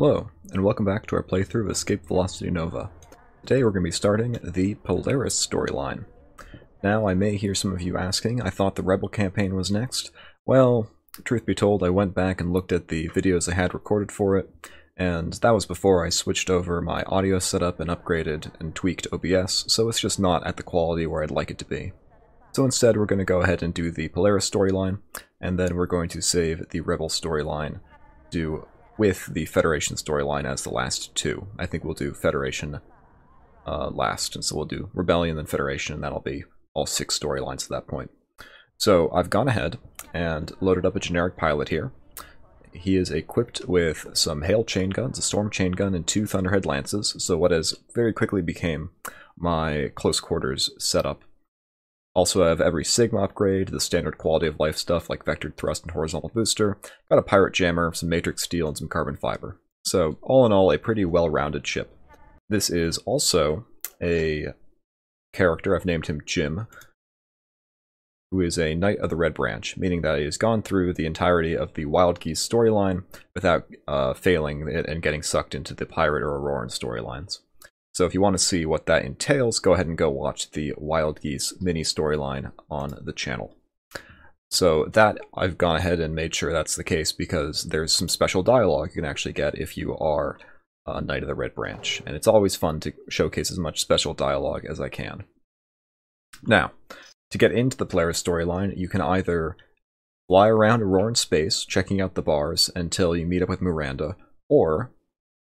Hello, and welcome back to our playthrough of Escape Velocity Nova. Today we're going to be starting the Polaris storyline. Now, I may hear some of you asking, I thought the Rebel campaign was next. Well, truth be told, I went back and looked at the videos I had recorded for it, and that was before I switched over my audio setup and upgraded and tweaked OBS, so it's just not at the quality where I'd like it to be. So instead, we're going to go ahead and do the Polaris storyline, and then we're going to save the Rebel storyline with the Federation storyline as the last two. I think we'll do Federation last, and so we'll do Rebellion then Federation, and that'll be all 6 storylines at that point. So I've gone ahead and loaded up a generic pilot here. He is equipped with some Hail chain guns, a Storm chain gun, and 2 Thunderhead lances, so what has very quickly became my close quarters setup. Also, I have every Sigma upgrade, the standard quality of life stuff like vectored thrust and horizontal booster, got a pirate jammer, some matrix steel, and some carbon fiber. So, all in all, a pretty well-rounded ship. This is also a character, I've named him Jim, who is a Knight of the Red Branch, meaning that he has gone through the entirety of the Wild Geese storyline without failing and getting sucked into the Pirate or Auroran storylines. So if you want to see what that entails, go ahead and go watch the Wild Geese mini storyline on the channel. So that, I've gone ahead and made sure that's the case because there's some special dialogue you can actually get if you are a Knight of the Red Branch. And it's always fun to showcase as much special dialogue as I can. Now, to get into the Polaris storyline, you can either fly around Auroran space, checking out the bars until you meet up with Miranda, or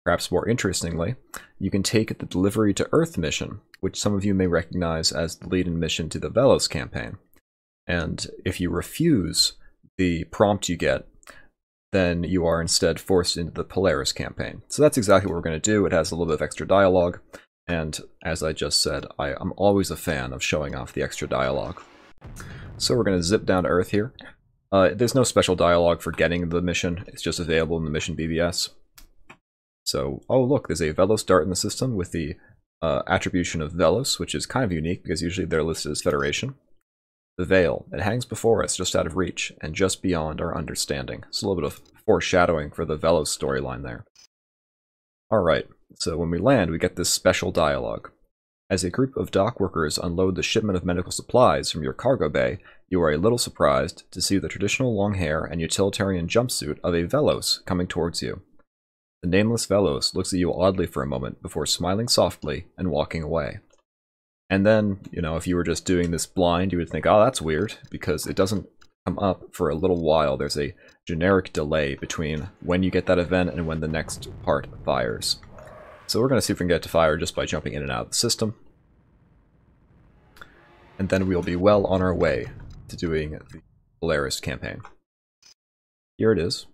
perhaps more interestingly, you can take the Delivery to Earth mission, which some of you may recognize as the lead-in mission to the Velos campaign. And if you refuse the prompt you get, then you are instead forced into the Polaris campaign. So that's exactly what we're going to do. It has a little bit of extra dialogue, and as I just said, I'm always a fan of showing off the extra dialogue. So we're going to zip down to Earth here. There's no special dialogue for getting the mission, it's just available in the mission BBS. So, oh look, there's a Velos dart in the system with the attribution of Velos, which is kind of unique because usually they're listed as Federation. The Veil, it hangs before us, just out of reach, and just beyond our understanding. It's a little bit of foreshadowing for the Velos storyline there. Alright, so when we land, we get this special dialogue. As a group of dock workers unload the shipment of medical supplies from your cargo bay, you are a little surprised to see the traditional long hair and utilitarian jumpsuit of a Velos coming towards you. The nameless Velos looks at you oddly for a moment before smiling softly and walking away. And then, you know, if you were just doing this blind, you would think, oh, that's weird, because it doesn't come up for a little while. There's a generic delay between when you get that event and when the next part fires. So we're going to see if we can get it to fire just by jumping in and out of the system. And then we'll be well on our way to doing the Polaris campaign. Here it is.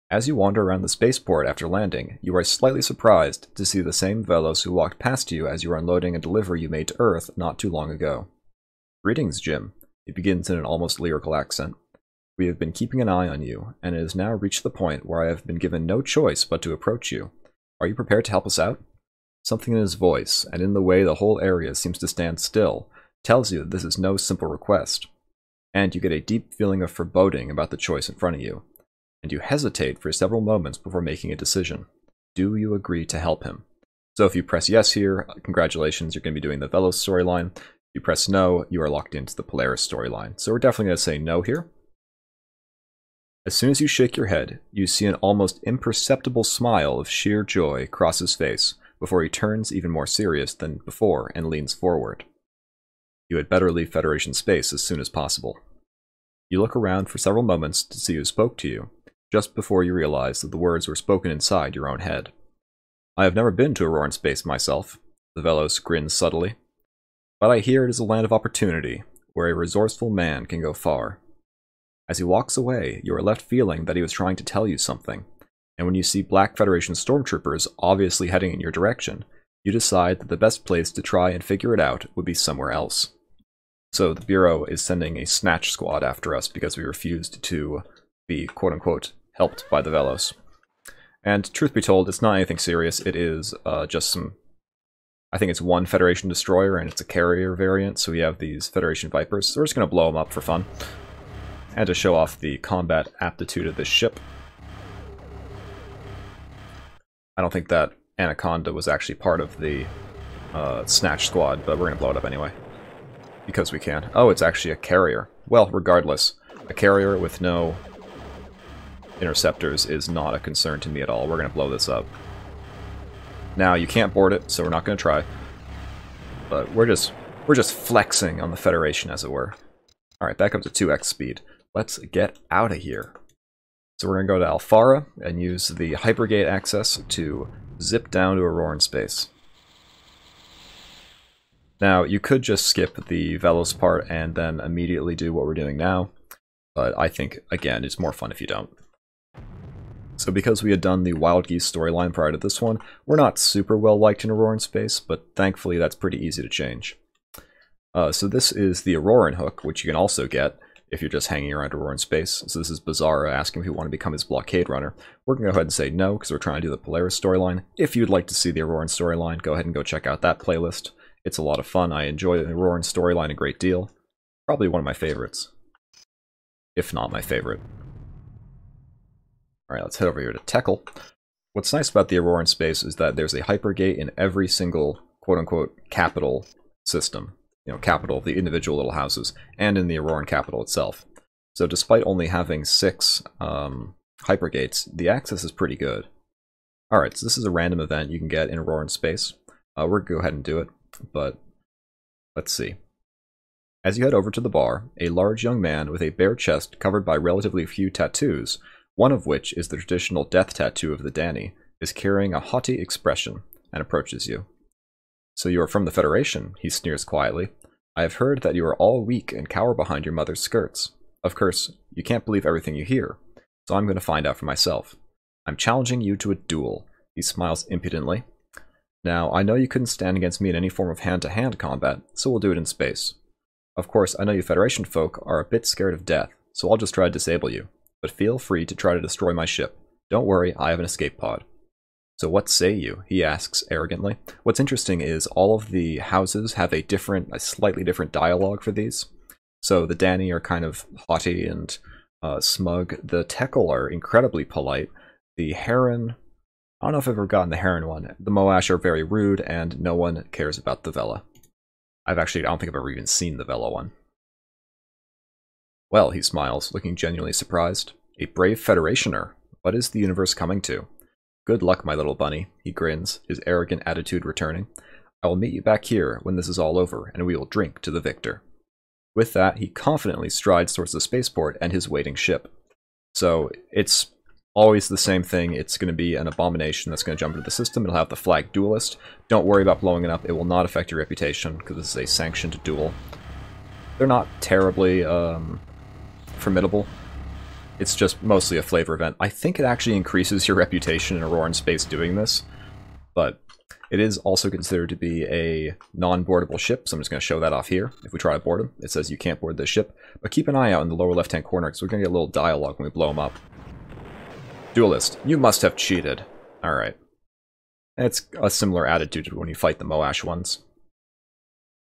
As you wander around the spaceport after landing, you are slightly surprised to see the same Velos who walked past you as you were unloading a delivery you made to Earth not too long ago. Greetings, Jim. He begins in an almost lyrical accent. We have been keeping an eye on you, and it has now reached the point where I have been given no choice but to approach you. Are you prepared to help us out? Something in his voice, and in the way the whole area seems to stand still, tells you that this is no simple request. And you get a deep feeling of foreboding about the choice in front of you. And you hesitate for several moments before making a decision. Do you agree to help him? So if you press yes here, congratulations, you're going to be doing the Velos storyline. If you press no, you are locked into the Polaris storyline. So we're definitely going to say no here. As soon as you shake your head, you see an almost imperceptible smile of sheer joy cross his face before he turns even more serious than before and leans forward. You had better leave Federation space as soon as possible. You look around for several moments to see who spoke to you, just before you realize that the words were spoken inside your own head. I have never been to Auroran space myself, the Velos grins subtly, but I hear it is a land of opportunity, where a resourceful man can go far. As he walks away, you are left feeling that he was trying to tell you something, and when you see Black Federation stormtroopers obviously heading in your direction, you decide that the best place to try and figure it out would be somewhere else. So the Bureau is sending a snatch squad after us because we refused to be, quote-unquote, helped by the Velos. And truth be told, it's not anything serious. It is just some... I think it's one Federation destroyer, and it's a carrier variant, so we have these Federation Vipers. So we're just going to blow them up for fun. And to show off the combat aptitude of this ship. I don't think that Anaconda was actually part of the Snatch Squad, but we're going to blow it up anyway. Because we can. Oh, it's actually a carrier. Well, regardless, a carrier with no interceptors is not a concern to me at all. We're going to blow this up. Now, you can't board it, so we're not going to try. But we're just flexing on the Federation, as it were. Alright, back up to 2x speed. Let's get out of here. So we're going to go to Alfara and use the Hypergate access to zip down to Auroran space. Now, you could just skip the Velos part and then immediately do what we're doing now, but I think, again, it's more fun if you don't. So because we had done the Wild Geese storyline prior to this one, we're not super well liked in Auroran space, but thankfully that's pretty easy to change. So this is the Auroran hook, which you can also get if you're just hanging around Auroran space. So this is Bizarra asking if you want to become his blockade runner. We're going to go ahead and say no, because we're trying to do the Polaris storyline. If you'd like to see the Auroran storyline, go ahead and go check out that playlist. It's a lot of fun. I enjoy the Auroran storyline a great deal. Probably one of my favorites. If not my favorite. Alright, let's head over here to Tekkel. What's nice about the Auroran space is that there's a hypergate in every single quote-unquote capital system. You know, capital of the individual little houses, and in the Auroran capital itself. So despite only having 6 hypergates, the access is pretty good. Alright, so this is a random event you can get in Auroran space. We're going to go ahead and do it, but let's see. As you head over to the bar, a large young man with a bare chest covered by relatively few tattoos, one of which is the traditional death tattoo of the Dani, is carrying a haughty expression and approaches you. So you are from the Federation, he sneers quietly. I have heard that you are all weak and cower behind your mother's skirts. Of course, you can't believe everything you hear, so I'm going to find out for myself. I'm challenging you to a duel. He smiles impudently. Now, I know you couldn't stand against me in any form of hand-to-hand combat, so we'll do it in space. Of course, I know you Federation folk are a bit scared of death, so I'll just try to disable you. But feel free to try to destroy my ship. Don't worry, I have an escape pod. So what say you? He asks arrogantly. What's interesting is all of the houses have a slightly different dialogue for these. So the Dani are kind of haughty and smug. The Tekkel are incredibly polite. The Heron, I don't know if I've ever gotten the Heron one. The Moash are very rude, and no one cares about the Vela. I don't think I've ever even seen the Vela one. Well, he smiles, looking genuinely surprised. A brave Federationer. What is the universe coming to? Good luck, my little bunny, he grins, his arrogant attitude returning. I will meet you back here when this is all over, and we will drink to the victor. With that, he confidently strides towards the spaceport and his waiting ship. So, it's always the same thing. It's going to be an abomination that's going to jump into the system. It'll have the flag duelist. Don't worry about blowing it up. It will not affect your reputation, because this is a sanctioned duel. They're not terribly formidable. It's just mostly a flavor event. I think it actually increases your reputation in Auroran space doing this, but it is also considered to be a non-boardable ship, so I'm just going to show that off here. If we try to board him, it says you can't board this ship, but keep an eye out in the lower left-hand corner, because we're going to get a little dialogue when we blow him up. Duelist, you must have cheated. Alright. It's a similar attitude to when you fight the Moash ones.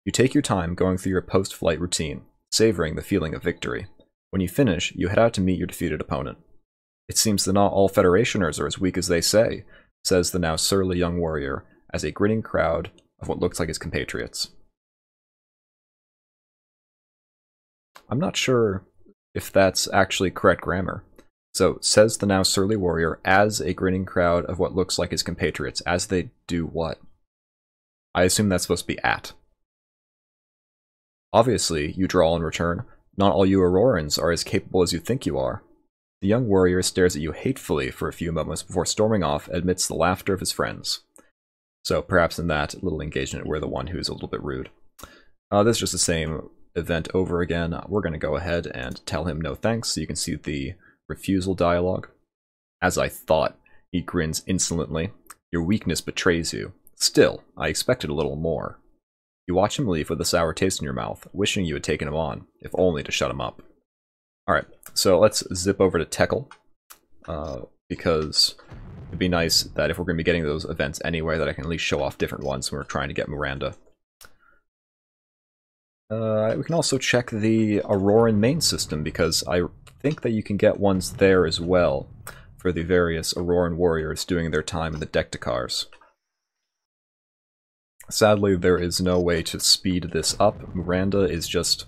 You take your time going through your post-flight routine, savoring the feeling of victory. When you finish, you head out to meet your defeated opponent. It seems that not all Federationers are as weak as they say, says the now surly young warrior, as a grinning crowd of what looks like his compatriots. I'm not sure if that's actually correct grammar. So, says the now surly warrior, as a grinning crowd of what looks like his compatriots. As they do what? I assume that's supposed to be at. Obviously, you drawl in return. Not all you Aurorans are as capable as you think you are. The young warrior stares at you hatefully for a few moments before storming off amidst the laughter of his friends. So perhaps in that little engagement we're the one who's a little bit rude. This is just the same event over again. We're going to go ahead and tell him no thanks, so you can see the refusal dialogue. As I thought, he grins insolently. Your weakness betrays you. Still, I expected a little more. You watch him leave with a sour taste in your mouth, wishing you had taken him on, if only to shut him up. Alright, so let's zip over to Tekkel, because it'd be nice that if we're going to be getting those events anyway, that I can at least show off different ones when we're trying to get Miranda. We can also check the Auroran main system, because I think that you can get ones there as well. for the various Auroran warriors doing their time in the Decticars. Sadly, there is no way to speed this up. Miranda is just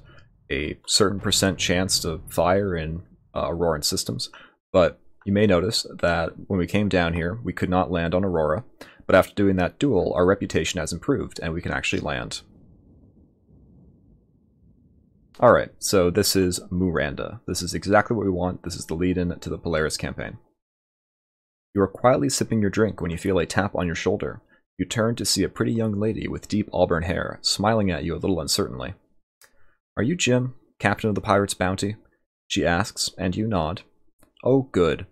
a certain % chance to fire in Auroran systems, but you may notice that when we came down here, we could not land on Aurora, but after doing that duel, our reputation has improved, and we can actually land. Alright, so this is Miranda. This is exactly what we want. This is the lead-in to the Polaris campaign. You are quietly sipping your drink when you feel a tap on your shoulder. You turn to see a pretty young lady with deep auburn hair, smiling at you a little uncertainly. "Are you Jim, captain of the Pirate's Bounty?" she asks, and you nod. "Oh, good.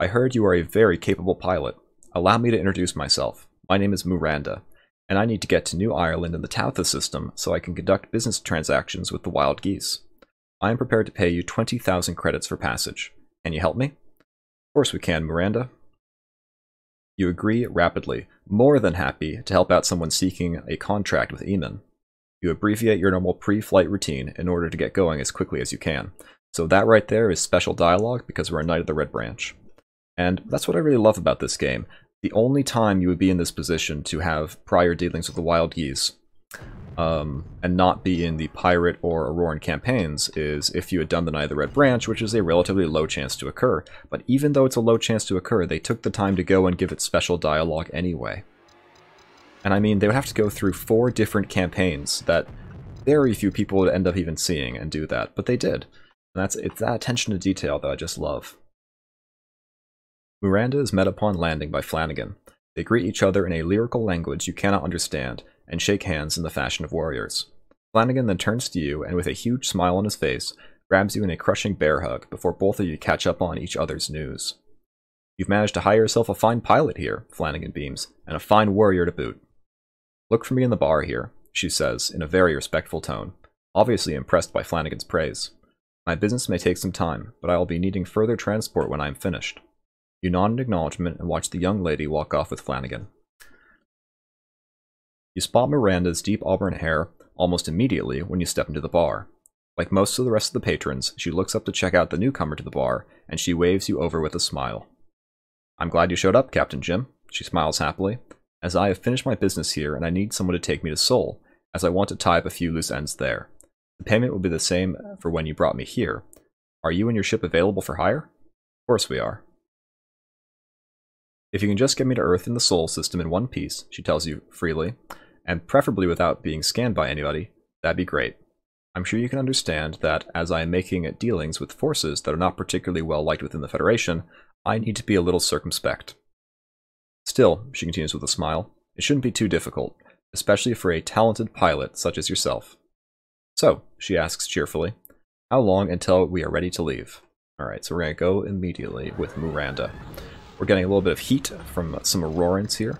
I heard you are a very capable pilot. Allow me to introduce myself. My name is Miranda, and I need to get to New Ireland in the Tautha system so I can conduct business transactions with the wild geese. I am prepared to pay you 20,000 credits for passage. Can you help me?" "Of course we can, Miranda." You agree rapidly, more than happy to help out someone seeking a contract with Eamon. You abbreviate your normal pre-flight routine in order to get going as quickly as you can. So that right there is special dialogue because we're a Knight of the Red Branch. And that's what I really love about this game. The only time you would be in this position to have prior dealings with the wild geese and not be in the pirate or Auroran campaigns is if you had done the Knight of the Red Branch, which is a relatively low chance to occur. But even though it's a low chance to occur, they took the time to go and give it special dialogue anyway. And I mean, they would have to go through 4 different campaigns that very few people would end up even seeing and do that, but they did. And it's that attention to detail that I just love. Miranda is met upon landing by Flanagan. They greet each other in a lyrical language you cannot understand, and shake hands in the fashion of warriors. Flanagan then turns to you, and with a huge smile on his face, grabs you in a crushing bear hug before both of you catch up on each other's news. "You've managed to hire yourself a fine pilot here," Flanagan beams, "and a fine warrior to boot." "Look for me in the bar here," she says, in a very respectful tone, obviously impressed by Flanagan's praise. "My business may take some time, but I will be needing further transport when I am finished." You nod in acknowledgement and watch the young lady walk off with Flanagan. You spot Miranda's deep auburn hair almost immediately when you step into the bar. Like most of the rest of the patrons, she looks up to check out the newcomer to the bar, and she waves you over with a smile. "I'm glad you showed up, Captain Jim," she smiles happily, "as I have finished my business here and I need someone to take me to Seoul, as I want to tie up a few loose ends there. The payment will be the same for when you brought me here. Are you and your ship available for hire?" "Of course we are." "If you can just get me to Earth in the Sol system in one piece," she tells you freely, "and preferably without being scanned by anybody, that'd be great. I'm sure you can understand that as I am making dealings with forces that are not particularly well liked within the Federation, I need to be a little circumspect. Still," she continues with a smile, "it shouldn't be too difficult, especially for a talented pilot such as yourself. So," she asks cheerfully, "how long until we are ready to leave?" Alright, so we're going to go immediately with Miranda. We're getting a little bit of heat from some Aurorans here.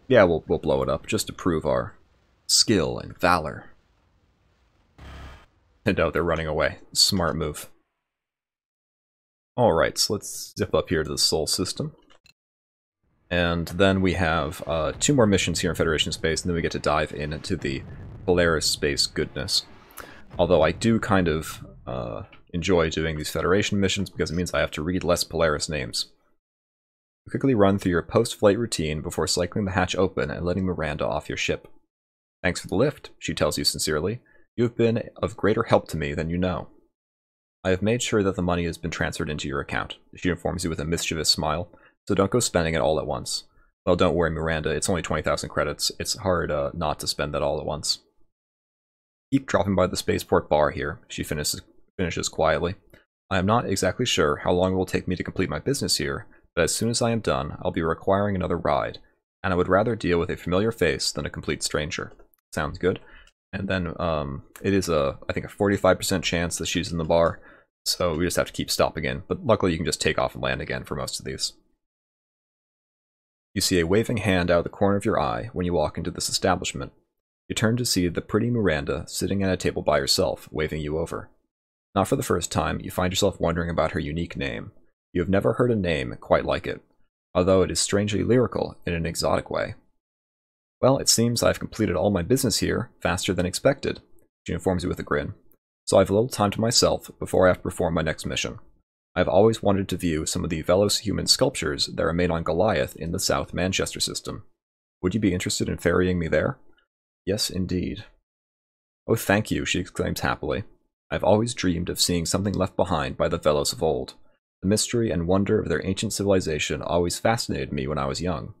Yeah, we'll blow it up just to prove our skill and valor. And oh, they're running away. Smart move. Alright, so let's zip up here to the Sol system. And then we have 2 more missions here in Federation space, and then we get to dive into the Polaris space goodness. Although I do kind of enjoy doing these Federation missions because it means I have to read less Polaris names. You quickly run through your post-flight routine before cycling the hatch open and letting Miranda off your ship. "Thanks for the lift," she tells you sincerely. "You have been of greater help to me than you know. I have made sure that the money has been transferred into your account," she informs you with a mischievous smile, "so don't go spending it all at once. Well, don't worry, Miranda, it's only 20,000 credits. It's hard not to spend that all at once." "Keep dropping by the spaceport bar here," she finishes quietly. "I am not exactly sure how long it will take me to complete my business here, but as soon as I am done, I'll be requiring another ride, and I would rather deal with a familiar face than a complete stranger." Sounds good. And then it is I think a 45% chance that she's in the bar, so we just have to keep stopping in, but luckily you can just take off and land again for most of these. You see a waving hand out of the corner of your eye when you walk into this establishment. You turn to see the pretty Miranda sitting at a table by herself, waving you over. Not for the first time, you find yourself wondering about her unique name. You have never heard a name quite like it, although it is strangely lyrical in an exotic way. "Well, it seems I've completed all my business here faster than expected," she informs you with a grin. "So I have a little time to myself before I have to perform my next mission. I've always wanted to view some of the Velos human sculptures that are made on Goliath in the South Manchester system. Would you be interested in ferrying me there? Yes, indeed. Oh, thank you, she exclaims happily. I've always dreamed of seeing something left behind by the Velos of old. The mystery and wonder of their ancient civilization always fascinated me when I was young.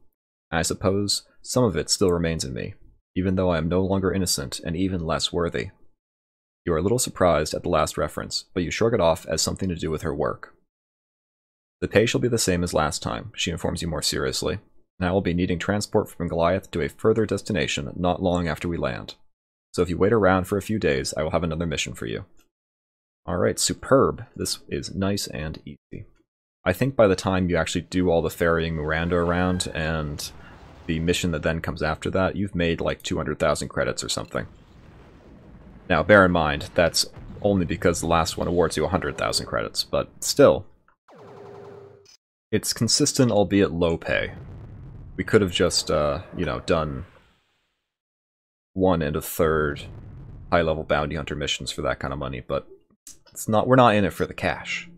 And I suppose some of it still remains in me, even though I am no longer innocent and even less worthy. You are a little surprised at the last reference, but you shrug it off as something to do with her work. The pay shall be the same as last time, she informs you more seriously, and I will be needing transport from Goliath to a further destination not long after we land. So if you wait around for a few days, I will have another mission for you. Alright, superb. This is nice and easy. I think by the time you actually do all the ferrying Miranda around and the mission that then comes after that, you've made like 200,000 credits or something. Now, bear in mind, that's only because the last one awards you 100,000 credits, but still, it's consistent, albeit low pay. We could have just, done 1 and a third high-level bounty hunter missions for that kind of money, but we're not in it for the cash.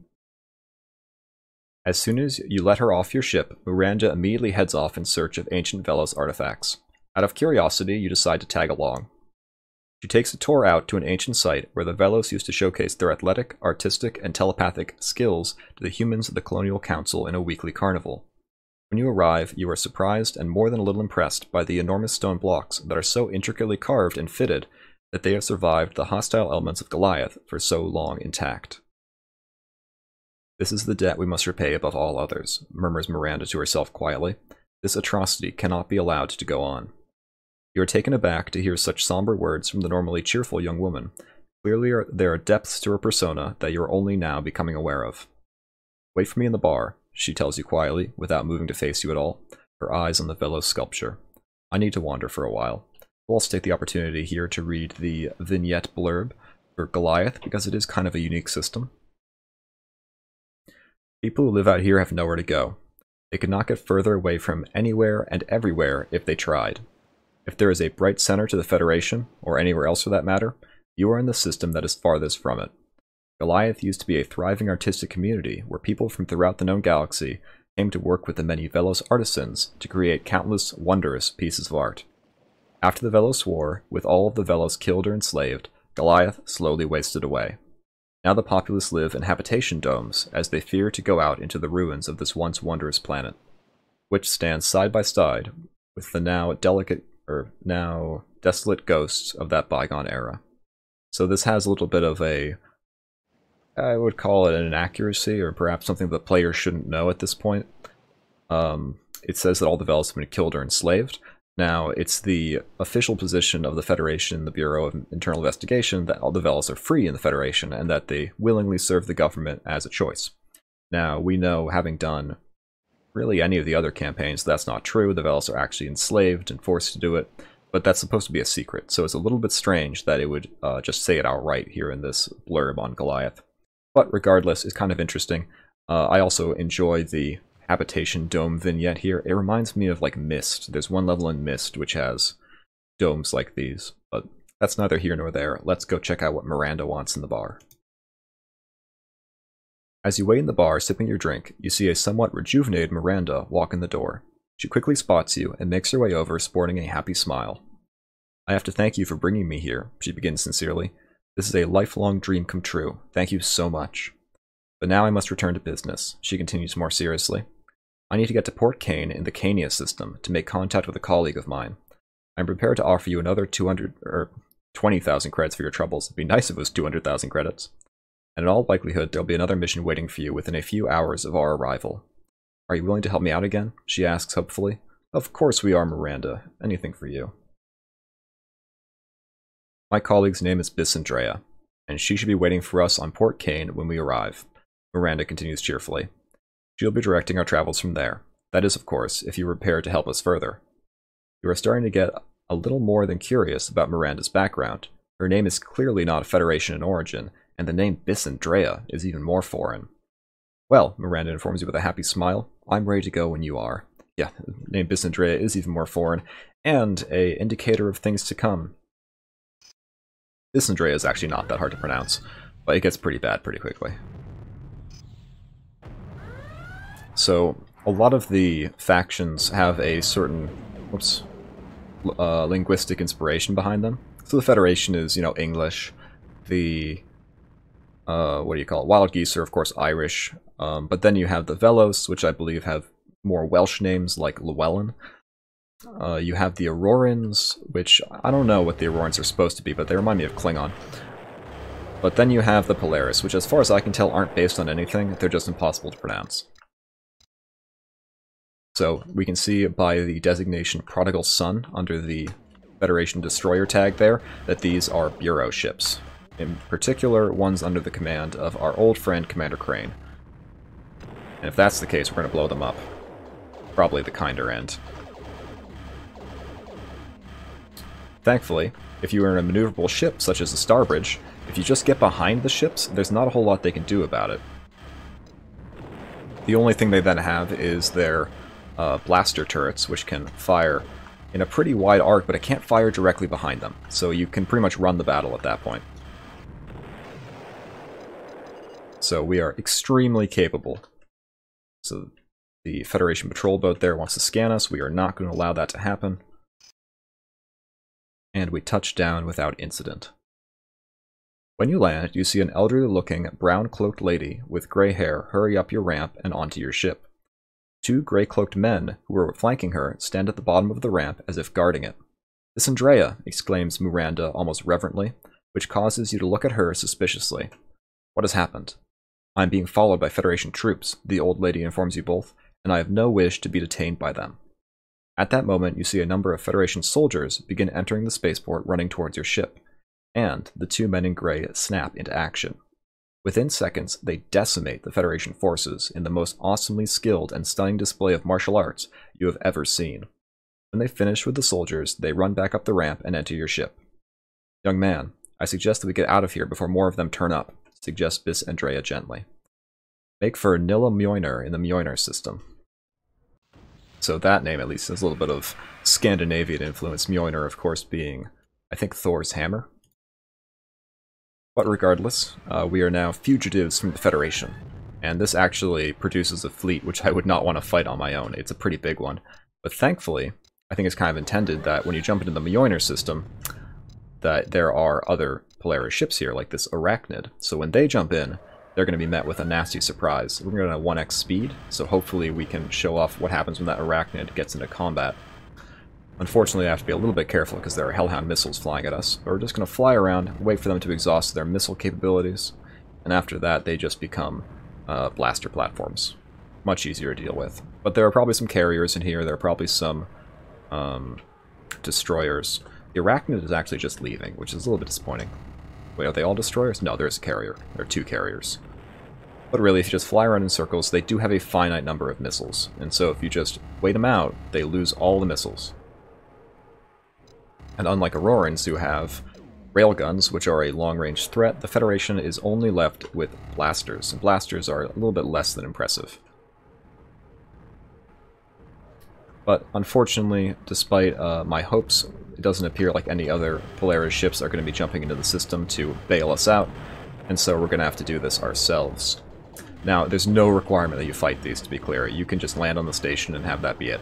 As soon as you let her off your ship, Miranda immediately heads off in search of ancient Velos artifacts. Out of curiosity, you decide to tag along. She takes a tour out to an ancient site where the Velos used to showcase their athletic, artistic, and telepathic skills to the humans of the Colonial Council in a weekly carnival. When you arrive, you are surprised and more than a little impressed by the enormous stone blocks that are so intricately carved and fitted that they have survived the hostile elements of Goliath for so long intact. This is the debt we must repay above all others, murmurs Miranda to herself quietly. This atrocity cannot be allowed to go on. You are taken aback to hear such somber words from the normally cheerful young woman. Clearly there are depths to her persona that you are only now becoming aware of. Wait for me in the bar, she tells you quietly, without moving to face you at all, her eyes on the Velos sculpture. I need to wander for a while. We'll also take the opportunity here to read the vignette blurb for Goliath, because it is kind of a unique system. People who live out here have nowhere to go. They could not get further away from anywhere and everywhere if they tried. If there is a bright center to the Federation, or anywhere else for that matter, you are in the system that is farthest from it. Goliath used to be a thriving artistic community where people from throughout the known galaxy came to work with the many Velos artisans to create countless wondrous pieces of art. After the Velos War, with all of the Velos killed or enslaved, Goliath slowly wasted away. Now the populace live in habitation domes as they fear to go out into the ruins of this once wondrous planet, which stands side by side with the now desolate ghosts of that bygone era. So this has a little bit of a, I would call it an inaccuracy, or perhaps something the player shouldn't know at this point. It says that all the Velos have been killed or enslaved. Now, it's the official position of the Federation, the Bureau of Internal Investigation, that all the Velos are free in the Federation, and that they willingly serve the government as a choice. Now, we know, having done really any of the other campaigns, that's not true. The Velos are actually enslaved and forced to do it, but that's supposed to be a secret, so it's a little bit strange that it would just say it outright here in this blurb on Goliath. But regardless, it's kind of interesting. I also enjoy the habitation dome vignette here. It reminds me of like Myst. There's one level in Myst which has domes like these, but that's neither here nor there. Let's go check out what Miranda wants in the bar. As you wait in the bar sipping your drink, you see a somewhat rejuvenated Miranda walk in the door. She quickly spots you and makes her way over, sporting a happy smile. I have to thank you for bringing me here, she begins sincerely. This is a lifelong dream come true. Thank you so much. But now I must return to business, she continues more seriously. I need to get to Port Kane in the Cania system to make contact with a colleague of mine. I'm prepared to offer you another 20,000 credits for your troubles. It'd be nice if it was 200,000 credits. And in all likelihood, there'll be another mission waiting for you within a few hours of our arrival. Are you willing to help me out again? She asks hopefully. Of course we are, Miranda. Anything for you. My colleague's name is Bissandrea, and she should be waiting for us on Port Kane when we arrive. Miranda continues cheerfully. She'll be directing our travels from there. That is, of course, if you are prepared to help us further. You are starting to get a little more than curious about Miranda's background. Her name is clearly not a Federation in origin, and the name Bissandrea is even more foreign. Well, Miranda informs you with a happy smile, I'm ready to go when you are. Yeah, the name Bissandrea is even more foreign, and an indicator of things to come. Bissandrea is actually not that hard to pronounce, but it gets pretty bad pretty quickly. So a lot of the factions have a certain linguistic inspiration behind them. So the Federation is, English. The what do you call it? Wild Geese are, of course, Irish. But then you have the Velos, which I believe have more Welsh names, like Llewellyn. You have the Aurorans, which I don't know what the Aurorans are supposed to be, but they remind me of Klingon. But then you have the Polaris, which as far as I can tell aren't based on anything, they're just impossible to pronounce. So we can see by the designation Prodigal Son under the Federation Destroyer tag there, that these are Bureau ships. In particular, ones under the command of our old friend Commander Crane. And if that's the case, we're going to blow them up. Probably the kinder end. Thankfully, if you are in a maneuverable ship, such as the Starbridge, if you just get behind the ships, there's not a whole lot they can do about it. The only thing they then have is their blaster turrets, which can fire in a pretty wide arc, but it can't fire directly behind them. So you can pretty much run the battle at that point. So we are extremely capable. So the Federation patrol boat there wants to scan us. We are not going to allow that to happen. And we touch down without incident. When you land, you see an elderly-looking, brown-cloaked lady with gray hair hurry up your ramp and onto your ship. Two gray-cloaked men, who are flanking her, stand at the bottom of the ramp as if guarding it. "Miss Andrea," exclaims Miranda almost reverently, which causes you to look at her suspiciously. "What has happened?" "I'm being followed by Federation troops," the old lady informs you both, "and I have no wish to be detained by them." At that moment, you see a number of Federation soldiers begin entering the spaceport running towards your ship, and the two men in gray snap into action. Within seconds, they decimate the Federation forces in the most awesomely skilled and stunning display of martial arts you have ever seen. When they finish with the soldiers, they run back up the ramp and enter your ship. "Young man, I suggest that we get out of here before more of them turn up," suggests Miss Andrea gently. "Make for Nilla Mjolnir in the Mjolnir system." So that name, at least, has a little bit of Scandinavian influence. Mjolnir, of course, being, I think, Thor's hammer. But regardless, we are now fugitives from the Federation. And this actually produces a fleet which I would not want to fight on my own. It's a pretty big one. But thankfully, I think it's kind of intended that when you jump into the Mjolnir system, that there are other Polaris ships here, like this Arachnid. So when they jump in, they're going to be met with a nasty surprise. We're going to 1x speed, so hopefully we can show off what happens when that Arachnid gets into combat. Unfortunately, I have to be a little bit careful because there are Hellhound missiles flying at us, but we're just going to fly around, wait for them to exhaust their missile capabilities, and after that they just become blaster platforms. Much easier to deal with. But there are probably some carriers in here, there are probably some destroyers. The Arachnid is actually just leaving, which is a little bit disappointing. Wait, are they all destroyers? No, there's a carrier. There are two carriers. But really, if you just fly around in circles, they do have a finite number of missiles. And so if you just wait them out, they lose all the missiles. And unlike Aurorans, who have railguns, which are a long-range threat, the Federation is only left with blasters. And blasters are a little bit less than impressive. But unfortunately, despite my hopes, it doesn't appear like any other Polaris ships are going to be jumping into the system to bail us out, and so we're going to have to do this ourselves. Now, there's no requirement that you fight these, to be clear. You can just land on the station and have that be it.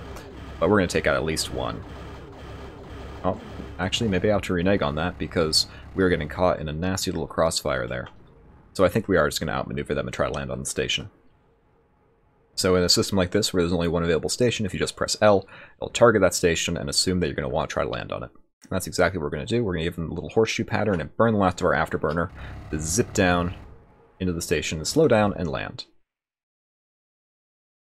But we're going to take out at least one. Oh, actually, maybe I have to renege on that, because we are getting caught in a nasty little crossfire there. So I think we are just going to outmaneuver them and try to land on the station. So in a system like this, where there's only one available station, if you just press L, it'll target that station and assume that you're going to want to try to land on it. And that's exactly what we're going to do. We're going to give them a little horseshoe pattern and burn the last of our afterburner to zip down into the station and slow down and land.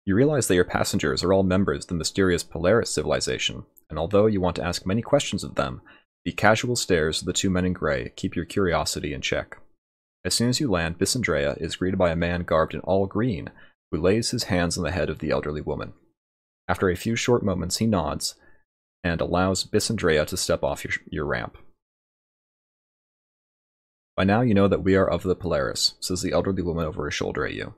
You realize that your passengers are all members of the mysterious Polaris civilization, and although you want to ask many questions of them, the casual stares of the two men in gray keep your curiosity in check. As soon as you land, Miss Andrea is greeted by a man garbed in all green, who lays his hands on the head of the elderly woman. After a few short moments, he nods and allows Miss Andrea to step off your ramp. "By now you know that we are of the Polaris," says the elderly woman over her shoulder at you.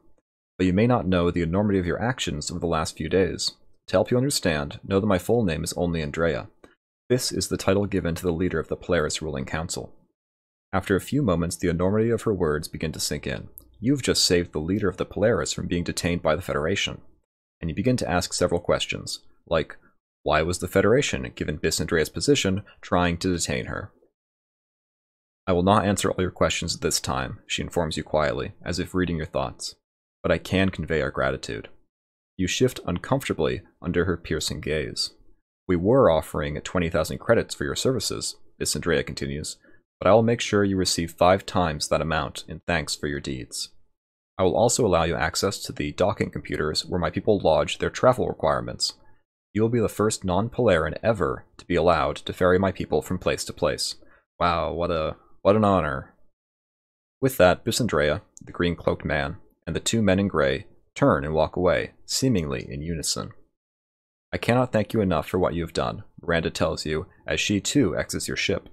"But you may not know the enormity of your actions over the last few days. To help you understand, know that my full name is only Andrea. This is the title given to the leader of the Polaris ruling council." After a few moments, the enormity of her words begin to sink in. You've just saved the leader of the Polaris from being detained by the Federation. and you begin to ask several questions, like, why was the Federation, given Bis Andrea's position, trying to detain her? I will not answer all your questions at this time, she informs you quietly, as if reading your thoughts, but I can convey our gratitude. You shift uncomfortably under her piercing gaze. We were offering 20,000 credits for your services, Bis Andrea continues, but I will make sure you receive 5 times that amount in thanks for your deeds. I will also allow you access to the docking computers where my people lodge their travel requirements. You will be the first non-Polaran ever to be allowed to ferry my people from place to place. Wow, what an honor. With that, Bis Andrea, the green-cloaked man, and the 2 men in gray turn and walk away, seemingly in unison. I cannot thank you enough for what you have done, Miranda tells you, as she too exits your ship.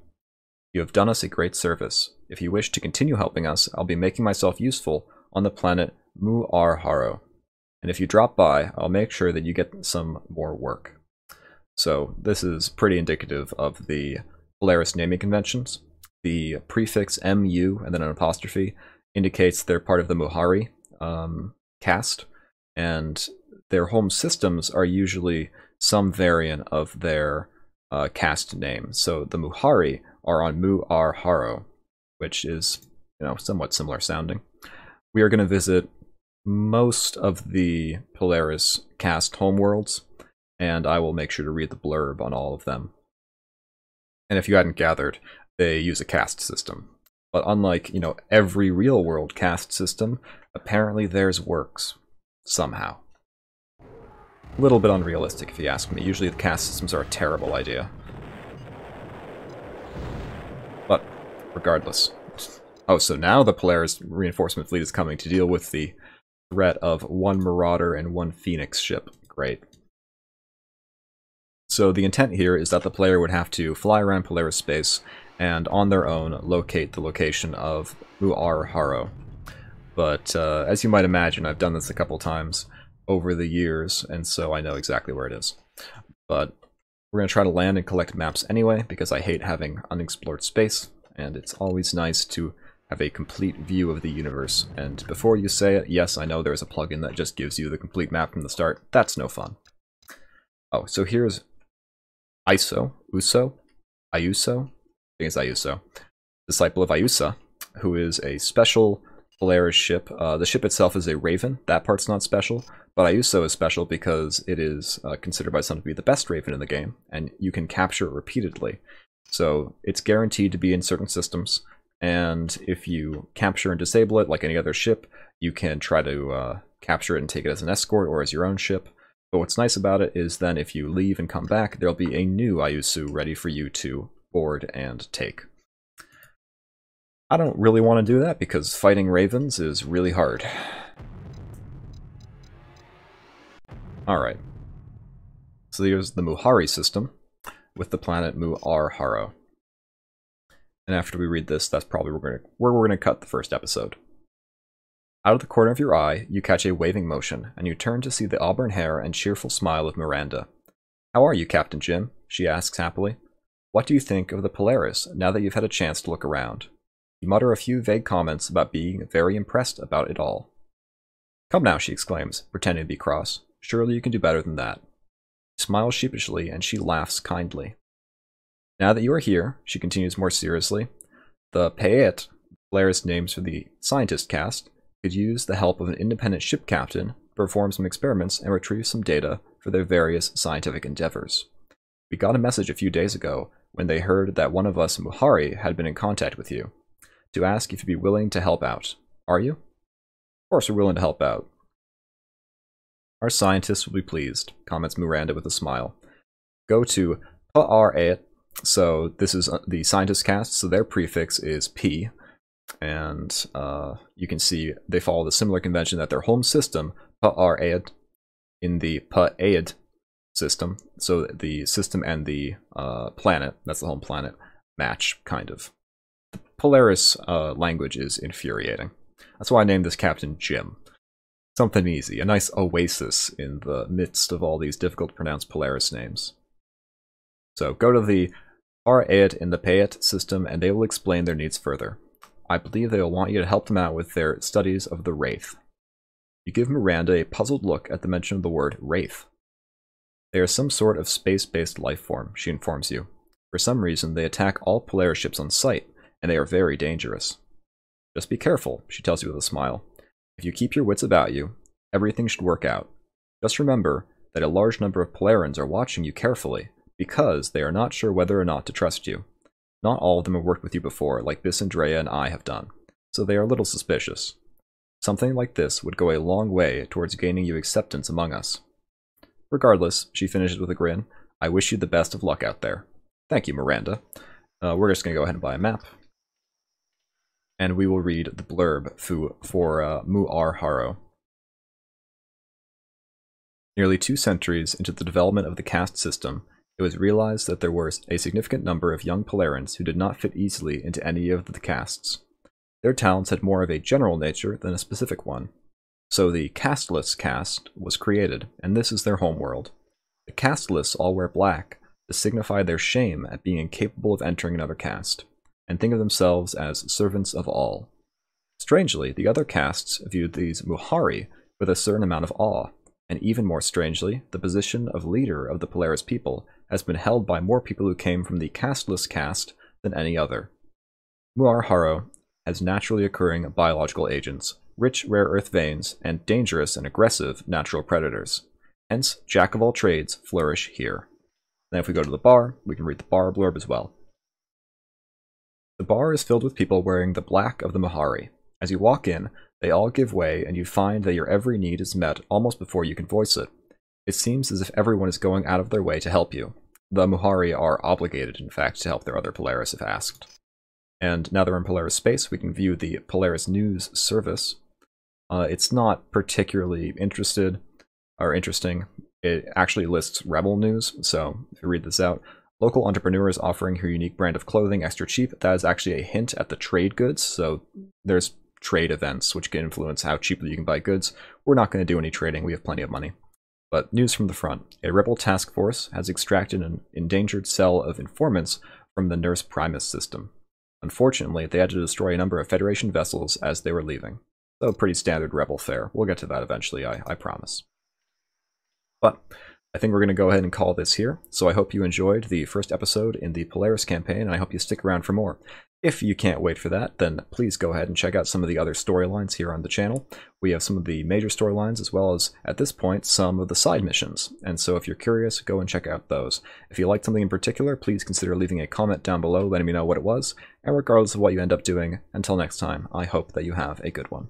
You have done us a great service. If you wish to continue helping us, I'll be making myself useful on the planet Mu-Ar-Haro. And if you drop by, I'll make sure that you get some more work. So this is pretty indicative of the Polaris naming conventions. The prefix MU and then an apostrophe indicates they're part of the Muhari caste, and their home systems are usually some variant of their caste name. So the Muhari are on Mu-Ar-Haro, which is, somewhat similar sounding. We are going to visit most of the Polaris caste homeworlds, and I will make sure to read the blurb on all of them. And if you hadn't gathered, they use a caste system. But unlike, every real-world caste system, apparently theirs works. Somehow. A little bit unrealistic, if you ask me. Usually the caste systems are a terrible idea. But, regardless. Oh, so now the Polaris reinforcement fleet is coming to deal with the threat of 1 Marauder and 1 Phoenix ship. Great. So the intent here is that the player would have to fly around Polaris space and on their own locate the location of Mu-Ar-Haro. But as you might imagine, I've done this a couple times over the years, and so I know exactly where it is. But we're going to try to land and collect maps anyway, because I hate having unexplored space, and it's always nice to have a complete view of the universe. And before you say it, yes, I know there's a plugin that just gives you the complete map from the start. That's no fun. Oh, so here's Ayuso, I think it's Ayuso, disciple of Ayusa, who is a special Polaris ship. The ship itself is a Raven. That part's not special, but Ayuso is special because it is considered by some to be the best Raven in the game, and you can capture it repeatedly. So it's guaranteed to be in certain systems, and if you capture and disable it like any other ship, you can try to capture it and take it as an escort or as your own ship. But what's nice about it is then if you leave and come back, there'll be a new Ayusu ready for you to board and take. I don't really want to do that because fighting Ravens is really hard. Alright. So here's the Muhari system with the planet Mu-Ar-Haro. And after we read this, that's probably where we're going to cut the first episode. Out of the corner of your eye, you catch a waving motion, and you turn to see the auburn hair and cheerful smile of Miranda. "How are you, Captain Jim?" she asks happily. "What do you think of the Polaris, now that you've had a chance to look around?" You mutter a few vague comments about being very impressed about it all. "Come now," she exclaims, pretending to be cross. "Surely you can do better than that." He smiles sheepishly, and she laughs kindly. "Now that you are here," she continues more seriously, "the Payet, Polaris names for the scientist caste, could use the help of an independent ship captain to perform some experiments and retrieve some data for their various scientific endeavors. We got a message a few days ago when they heard that one of us Muhari had been in contact with you, to ask if you'd be willing to help out. Are you?" "Of course we're willing to help out." "Our scientists will be pleased," comments Miranda with a smile. "Go to Polaris." So this is the scientist caste, so their prefix is P. And you can see they follow the similar convention that their home system, Polaris, in the Polaris system, so the system and the planet, that's the home planet, match, kind of. The Polaris language is infuriating. That's why I named this Captain Jim. Something easy, a nice oasis in the midst of all these difficult to pronounce Polaris names. So go to the Polaris in the Payet system and they will explain their needs further. I believe they will want you to help them out with their studies of the Wraith. You give Miranda a puzzled look at the mention of the word wraith. They are some sort of space-based life form, she informs you. For some reason, they attack all Polaris ships on sight, and they are very dangerous. Just be careful, she tells you with a smile. If you keep your wits about you, everything should work out. Just remember that a large number of Polarans are watching you carefully, because they are not sure whether or not to trust you. Not all of them have worked with you before, like Biss and Drea and I have done, so they are a little suspicious. Something like this would go a long way towards gaining you acceptance among us. Regardless, she finishes with a grin, I wish you the best of luck out there. Thank you, Miranda. We're just going to go ahead and buy a map. And we will read the blurb for Mu'ar Haro. Nearly 2 centuries into the development of the caste system, it was realized that there were a significant number of young Polarans who did not fit easily into any of the castes. Their talents had more of a general nature than a specific one. So the casteless caste was created, and this is their homeworld. The casteless all wear black to signify their shame at being incapable of entering another caste, and think of themselves as servants of all. Strangely, the other castes viewed these Muhari with a certain amount of awe, and even more strangely, the position of leader of the Polaris people has been held by more people who came from the casteless caste than any other. Mu'ar Haro has naturally occurring biological agents, rich rare earth veins, and dangerous and aggressive natural predators. Hence, jack of all trades flourish here. Then if we go to the bar, we can read the bar blurb as well. The bar is filled with people wearing the black of the Muhari. As you walk in, they all give way, and you find that your every need is met almost before you can voice it. It seems as if everyone is going out of their way to help you. The Muhari are obligated, in fact, to help their other Polaris if asked. And now that we're in Polaris space, we can view the Polaris News service. It's not particularly interesting. It actually lists Rebel news, so if you read this out, local entrepreneurs offering her unique brand of clothing extra cheap. That is actually a hint at the trade goods, so there's trade events which can influence how cheaply you can buy goods. We're not going to do any trading, we have plenty of money. But news from the front. A rebel task force has extracted an endangered cell of informants from the Nurse Primus system. Unfortunately, they had to destroy a number of Federation vessels as they were leaving. So pretty standard rebel fare. We'll get to that eventually, I promise. But I think we're going to go ahead and call this here. So I hope you enjoyed the first episode in the Polaris campaign, and I hope you stick around for more. If you can't wait for that, then please go ahead and check out some of the other storylines here on the channel. We have some of the major storylines as well as, at this point, some of the side missions. And so if you're curious, go and check out those. If you liked something in particular, please consider leaving a comment down below letting me know what it was. And regardless of what you end up doing, until next time, I hope that you have a good one.